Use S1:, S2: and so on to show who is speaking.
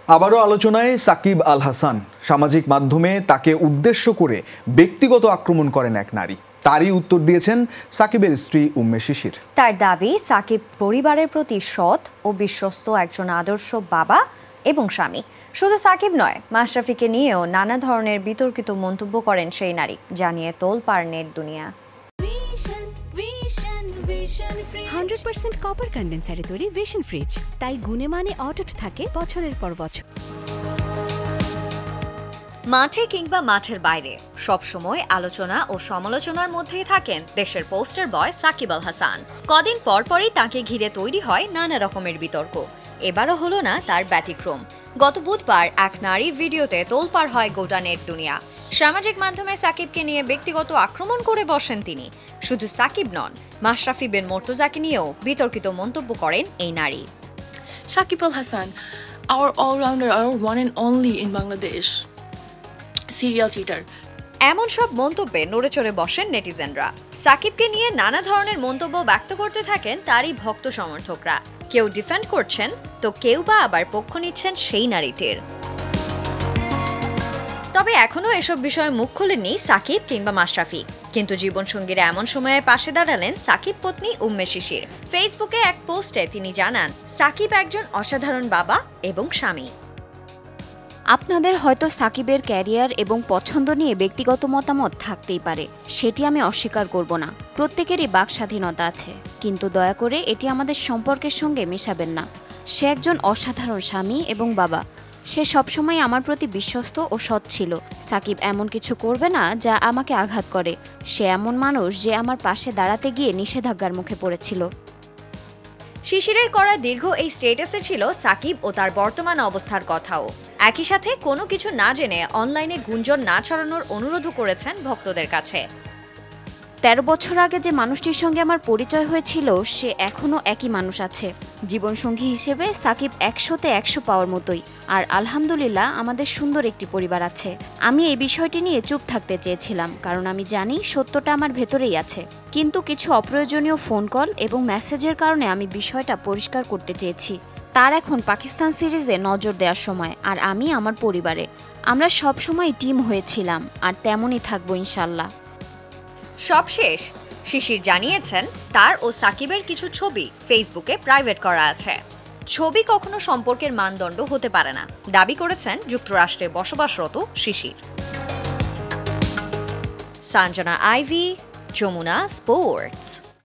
S1: আবারও আলোচনায় সাকিব আল হাসান। সামাজিক মাধ্যমে তাকে উদ্দেশ্য করে ব্যক্তিগত আক্রমণ করেন এক নারী। তারই উত্তর দিয়েছেন সাকিবের স্ত্রী উম্মে শিশির।
S2: তার দাবি, সাকিব পরিবারের প্রতি সৎ ও বিশ্বস্ত একজন আদর্শ বাবা এবং স্বামী। শুধু সাকিব নয়, মাশরাফিকে নিয়েও নানা ধরনের বিতর্কিত মন্তব্য করেন সেই নারী, জানিয়ে তোলপাড় নেট দুনিয়া।
S3: 100% কপার কন্ডেন্সারে তৈরি ভিশন ফ্রিজ, তাই গুণে মানে অটুট থাকে বছরের পর বছর।
S2: মাঠে কিংবা মাঠের বাইরে সবসময় আলোচনা ও সমালোচনার মধ্যেই থাকেন দেশের পোস্টার বয় সাকিব আল হাসান। কদিন পরপরই তাকে ঘিরে তৈরি হয় নানা রকমের বিতর্ক। এবারও হলো না তার ব্যতিক্রম। গত বুধবার এক নারীর ভিডিওতে তোলপাড় হয় গোটা নেট দুনিয়া। সামাজিক মাধ্যমে সাকিবকে নিয়ে ব্যক্তিগত আক্রমণ করে বসেন তিনি। শুধু সাকিব নন, মাশরাফি বিন মুর্তজাকে নিয়েও বিতর্কিত মন্তব্য করেন এই নারী।
S4: Sakib Al Hasan, our all-rounder, our one and only in Bangladesh. Serial cheater.
S2: এমন সব মন্তব্যে নড়েচড়ে বসেন নেটিজেনরা। সাকিবকে নিয়ে নানা ধরনের মন্তব্য ব্যক্ত করতে থাকেন তারই ভক্ত সমর্থকরা। কেউ ডিফেন্ড করছেন, তো কেউ বা আবার পক্ষ নিচ্ছেন সেই নারীটির। তবে এখনো এসব বিষয়ে মুখ খোলেননি সাকিব কিংবা মাশরাফি। কিন্তু জীবনসঙ্গীর এমন সময়ে পাশে দাঁড়ালেন সাকিব পত্নী উম্মে শিশির। ফেসবুকে এক পোস্টে তিনি জানান, সাকিব একজন অসাধারণ বাবা এবং স্বামী।
S5: আপনাদের হয়তো সাকিবের ক্যারিয়ার এবং পছন্দ নিয়ে ব্যক্তিগত মতামত থাকতেই পারে, সেটি আমি অস্বীকার করব না। প্রত্যেকেরই বাক স্বাধীনতা আছে, কিন্তু দয়া করে এটি আমাদের সম্পর্কের সঙ্গে মেশাবেন না। সে একজন অসাধারণ স্বামী এবং বাবা। সে সবসময় আমার প্রতি বিশ্বস্ত ও সৎ ছিল। সাকিব এমন কিছু করবে না যা আমাকে আঘাত করে। সে এমন মানুষ যে আমার পাশে দাঁড়াতে গিয়ে নিষেধাজ্ঞার মুখে পড়েছিল।
S2: শিশিরের করা দীর্ঘ এই স্ট্যাটাসে ছিল সাকিব ও তার বর্তমান অবস্থার কথাও। একই সাথে কোনো কিছু না জেনে অনলাইনে গুঞ্জন না ছড়ানোর অনুরোধও করেছেন ভক্তদের কাছে।
S5: 13 বছর আগে যে মানুষটির সঙ্গে আমার পরিচয় হয়েছিল, সে এখনও একই মানুষ আছে। জীবনসঙ্গী হিসেবে সাকিব 100তে 100 পাওয়ার মতোই। আর আলহামদুলিল্লাহ, আমাদের সুন্দর একটি পরিবার আছে। আমি এই বিষয়টি নিয়ে চুপ থাকতে চেয়েছিলাম, কারণ আমি জানি সত্যটা আমার ভেতরেই আছে। কিন্তু কিছু অপ্রয়োজনীয় ফোন কল এবং মেসেজের কারণে আমি বিষয়টা পরিষ্কার করতে চেয়েছি। তার এখন পাকিস্তান সিরিজে নজর দেওয়ার সময়, আর আমি আমার পরিবারে। আমরা সবসময় টিম হয়েছিলাম, আর তেমনই থাকবো ইনশাল্লাহ।
S2: সবশেষ শিশির জানিয়েছেন, তার ও সাকিবের কিছু ছবি ফেসবুকে প্রাইভেট করা আছে। ছবি কখনো সম্পর্কের মানদণ্ড হতে পারে না, দাবি করেছেন যুক্তরাষ্ট্রে বসবাসরত শিশির। Sanjana Ivy, Jamuna sports.